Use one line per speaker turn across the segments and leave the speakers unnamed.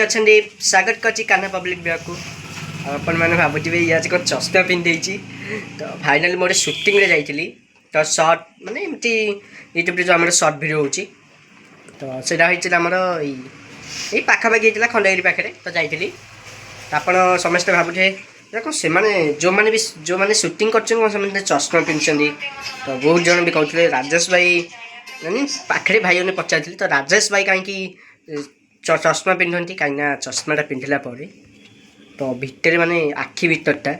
अच्छा स्वागत कर कान्हा पब्लिक ब्लॉग को अपन मैंने भावुवे ये आज कौन चश्मा पिंधे तो फाइनाली मोटे सुटिंग जाइली तो सर्ट माने एमती यूट्यूब जो आम सर्ट भिड हो तो सहीटा आमर यही पाखापाखि होता खंडगिरी पाखे तो जाइली आप समस्ते भावुए कौन से जो मैंने भी जो मैंने सुटिंग कर चश्मा पिंधि तो बहुत जन भी कहते राजेश भाई पाखे भाई मैंने पचार तो राजेश भाई कहीं चश्मा पिंधती कहीं चश्माटा पिंधिला तो भितर माने आखि भितरटा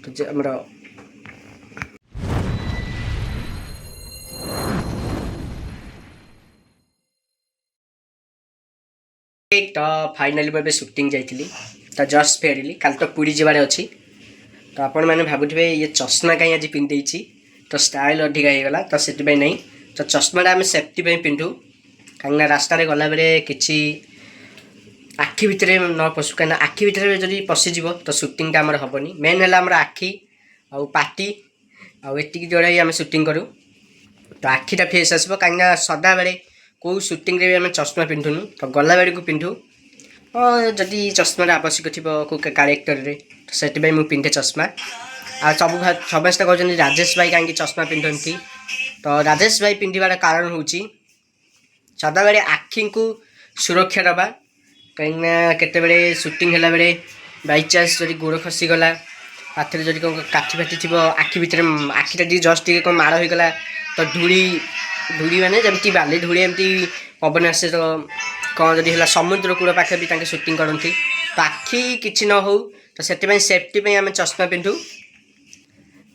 तो आमर तो फाइनाली मुझे सुटिंग जाइली तो जस्ट फेरली कल तो पुरी जबार अच्छी तो आपण मैंने भावुवे ये चश्मा कहीं आज पिंधे तो स्टाइल अधिका हो गला तो से नहीं तो चश्माटा आम सेफ्टी पिंधु कहीं रास्ता गला बेले किसी आखि भितर न पशु कहीं आखि भितर जब पशिज तो सुटिंगटा आमर हेनी मेन है आमर आखि आउ पाटी आती जोड़ा आम सुटिंग करूँ तो आखिटा फेस आसो कहीं सदा बेले कौ सुटिंग भी आम चश्मा पिंधुनु तो गला बेड़ को पिंधु जदि चश्मार आवश्यक थी कौ क्यारेक्टर तो से मुझे पिंधे चश्मा आ सब समस्त कहते राजेश भाई कहीं चश्मा पिंधती तो राजेश भाई पिंधार कारण हूँ सदा बेले आखि को सुरक्षा दबा कहीं केतबे सुटिंग है बेले बाई चान्स जब गोड़ खसीगला पाथर जब कौन काठी फाटी थी आखि भितर आखिटा जस्ट टी कौन माड़ होगा तो धूली धूली माने जमती बाली धूली एमती पवन आसे तो कौन जब है समुद्र कूल पाखे भी सुटिंग करती तो आखि किसी न हो तो से सेफ्टी आम चश्मा पिंधु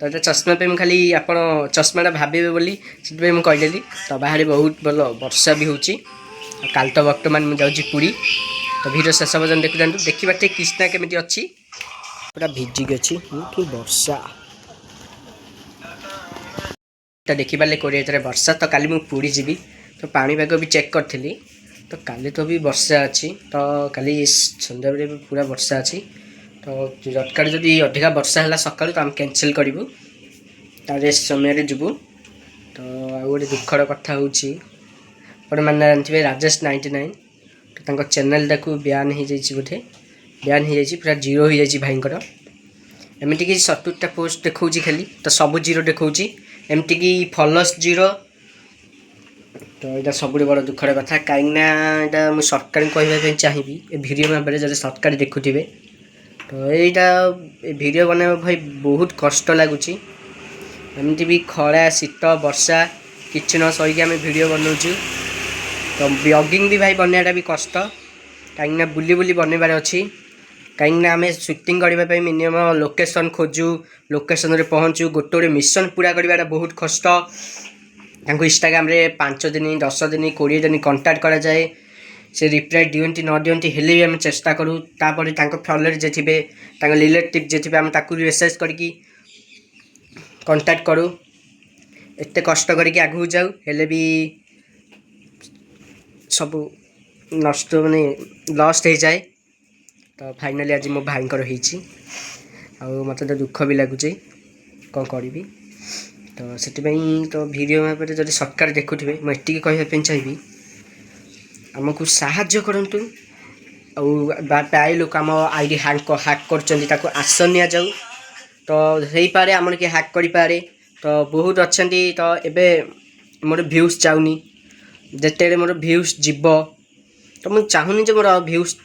तो ये चश्मा पे खाली आप चश्माटा भावे बोली से मुझे कहदेली तो बाहर बहुत भल वर्षा भी होची काल तो बर्तमान मुझे जाऊँगी पुरी तो भिडियो शेष पर्यटन देखु था देखा कृष्णा केमी अच्छी पूरा भिजिक अच्छी कि वर्षा तो देखिपारे कोरिया वर्षा तो काली मुझे पुरी जी तो पाणीपाग भी चेक करी तो काली तो भी वर्षा अच्छी तो काली सन्ध्या बेले भी पूरा वर्षा अच्छी तो दरकार जब अधिका वर्षा है सका तो आम कैंसल करूँ तार समय जीवु तो आ गए दुखर कथा हूँ मैंने जानते राजेश 99 तो चैनल को ब्यान हो जाए बोधे ब्यान हो जाए पूरा जीरो हो जाए भाईंकर एमती कि 70टा पोस्ट देखा खाली तो सब जीरो देखा एमती कि फॉलोअर्स जीरो तो यहाँ सब बड़ दुखर कथा कहीं मुझे सरकार कहवाई चाहिए ए भिडियो भाव जब सरकार देखुवे तो यहाँ भिडियो बना भाई बहुत कष्ट लगुच एमती भी खरा शीत वर्षा किसी न सही आम भिडियो बनाऊँ तो ब्लॉगिंग भी भाई बनवाटा भी कष्ट कहीं बुली बुली बनवार अच्छी कहीं आम सुटिंग करने मिनिमम लोकेशन खोजु लोकेशन रे पहुँचु गोटे गोटे मिशन पूरा करवाटा बहुत कष्ट इंस्टाग्राम रे 5 दिन 10 दिन 20 दिन कंटाक्ट करा जाए से रिप्लाई दिखती न दिखती हेले भी आम चेष्टा करूँ तापर फॉलोअर जे थे रिलेटिव जे थे आम मेसेज करके कंटाक्ट करूँ एत कष्ट करके आगू जाऊ हेले भी सब नष्ट माने लस्ट हो जाए तो फाइनाली आज मो भाई मत तो दुख भी लगुच कौन करी तो से तो भिडियो भाव जब सरकार देखुवे मुझे कहवाई चाहिए आमको साहाय्य करूँ प्राय लोक आम आईडी ह्याक कर आस नि जाऊ तो हो पारे आम किए ह्याक करे तो बहुत अच्छा तो एबे मोर भ्यूज जाऊनी जिते मोर भ्यूज जीव तो मुझे चाहूनी जो मोर भ्यूज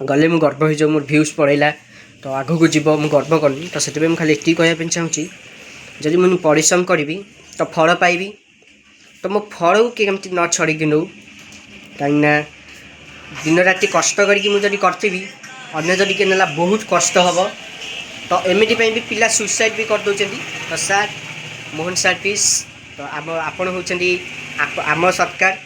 गले मुझे गर्व हो मोर भ्यूज पड़ेगा तो आग को जीव मुझे गर्व करनी तो से खाली ये कहवाई चाहूँगी जब मुझे परिश्रम करी तो फल पाइबी तो मो फल को कमी न छड़ी नौ कहीं दिन राति कष्ट करके मुझे करी अन्य जदि किए ना बहुत कष्ट हम तो एमती भी पिला सुसाइड भी कर दौरान तो सार मोहन सार पीस तो आपण होती आम सरकार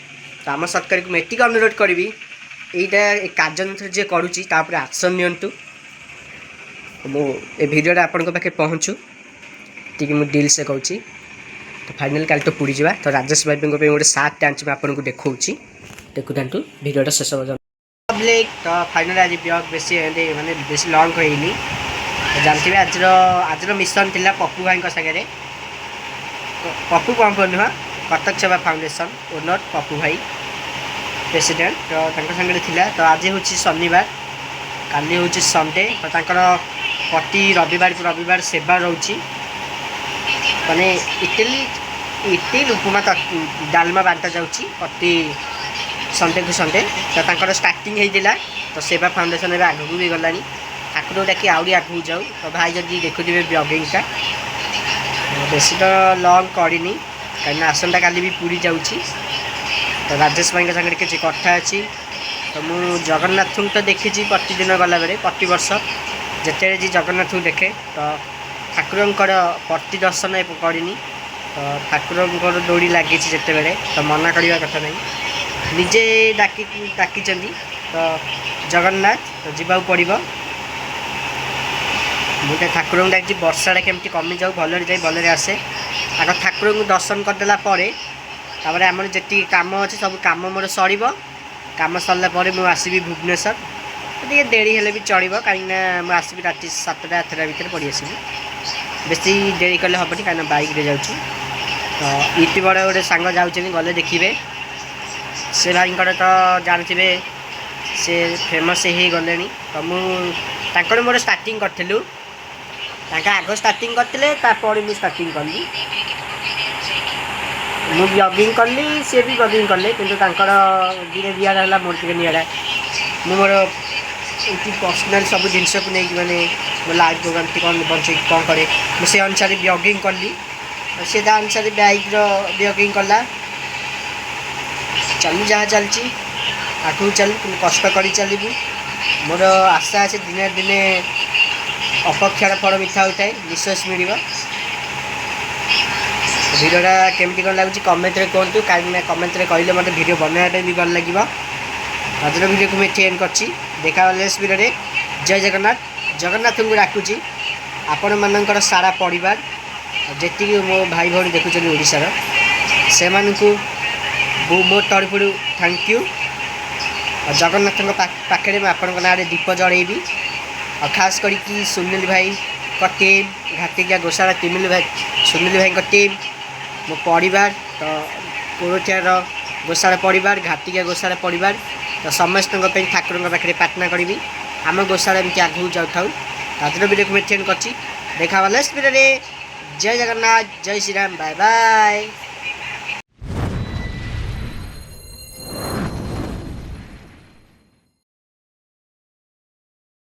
तो आम सरकार को मुझे अनुरोध करी यहीटा कार्य जी करुँची एक्शन नियंतु मो ए भिडियोटा आपण पाखे पहुँचू टी मुझे डील से कहूँ तो फाइनाल काल तो पुरी जावा तो राजेश भाई गोटे सार्ट आनी आपको देखा देखु था भिडियोटा शेष पब्लिक तो फाइनाल आज ब्लॉग बेसी माने बेसी लंग होनी जानते आज मिशन थिला पप्पू भाई सागे तो पप्पू कौन नुह कटक सेवा फाउंडेशन ओनर पप्पू भाई प्रेसिडेंट तो सांगे थिला तो आज हूँ शनिवार काली हूँ संडे तो प्रति रविवार सेवा रोचे माने इडली उपमा डालमा बांटा जाऊँगी प्रति संडे को संडे तो स्टार्टिंग होता तो सेवा फाउंडेशन आग को भी गलानी ठाकुर डाकी आहरी आगू जाऊ तो भाई जब देखुए ब्लॉगिंगटा बेसी तो लंग करनी कहीं आसंता काली भी पूरी जाऊँगी तो राजेश भाई सागर किसी कथा अच्छी तो मुझ जगन्नाथ तो देखी प्रतिदिन गला बेले प्रति वर्ष जिते जी जगन्नाथ को देखे तो ठाकुर प्रति दर्शन करनी तो ठाकुर डोरी लगी जिते बेले तो मना करवा कथा नहीं निजे डाकी तो जगन्नाथ तो जीवा पड़ो मुझे ठाकुर डाकी वर्षाटा केमती कमी जाऊ भलरे जाए भलरे आसे आग ठाकुर को दर्शन करदेला तापर आमर जी कम अच्छे सब कम मोर सर कम सरला मुझे आसबि भुवनेश्वर टे डेरी हेल्ले भी चलो कहीं मुझे आसबि राति 7टा 8टा भितर पड़ी आसबि बेसी डेरी कले हेनी कहीं बैक रे जाऊँ तो यूट्यूबर गोटे सांग जाऊँ गले देखिए से भाई तो जानते से फेमस हो गले तो मुझे मोर स्टार्टिंग करूँ आग स्टार्टिंग करते मुझे स्टार्टिंग कली मु ब्लॉगिंग कली सी भी ब्लॉगिंग कले किंतु धीरे निरा मोर टे निरा मोर पर्सनाल सब जिनस को नहीं मैंने मो लाइफ प्रोग्राम कौन बचे कौन करे मुझे अनुसार ब्लॉगिंग कली से अनुसार बाइक ब्लॉगिंग कला चलू जहाँ चलती आगू चल कष्ट कर चलू मोर आशा अच्छे दिने दिने अपक्षार फल मिठा होता है विश्वास मिल भिडियोटा केमती कौन लगुच कमेंट रे कहतु कहीं कमेंट रे कहले मत भिडियो बनाने भी भल लगे आज भिडियो को मुझे एंड कर देखा नेक्स्ट भिडियो जय जगन्नाथ को डाकुची आपण मानकर सारा परिवार जी मो भाई भाई देखुं ओडिशार से मो तरफ थैंक यू जगन्नाथ पाखे मैं आपण ना दीप जड़ेबी और खास करी सुनील भाई का टीम घाटिकिया गोशाला सुनील भाई टीम मो परिवार तो कोरोथियार गोशाला परिवार घाटिकिया गोशाला परिवार तो समस्त ठाकुर पाखे प्रार्थना करी आम गोशाला एमती आगू जाऊ आज वीडियो को मैं कर देखा नेक्स्ट वीडियो जय जगन्नाथ जय श्री राम बाय बाय।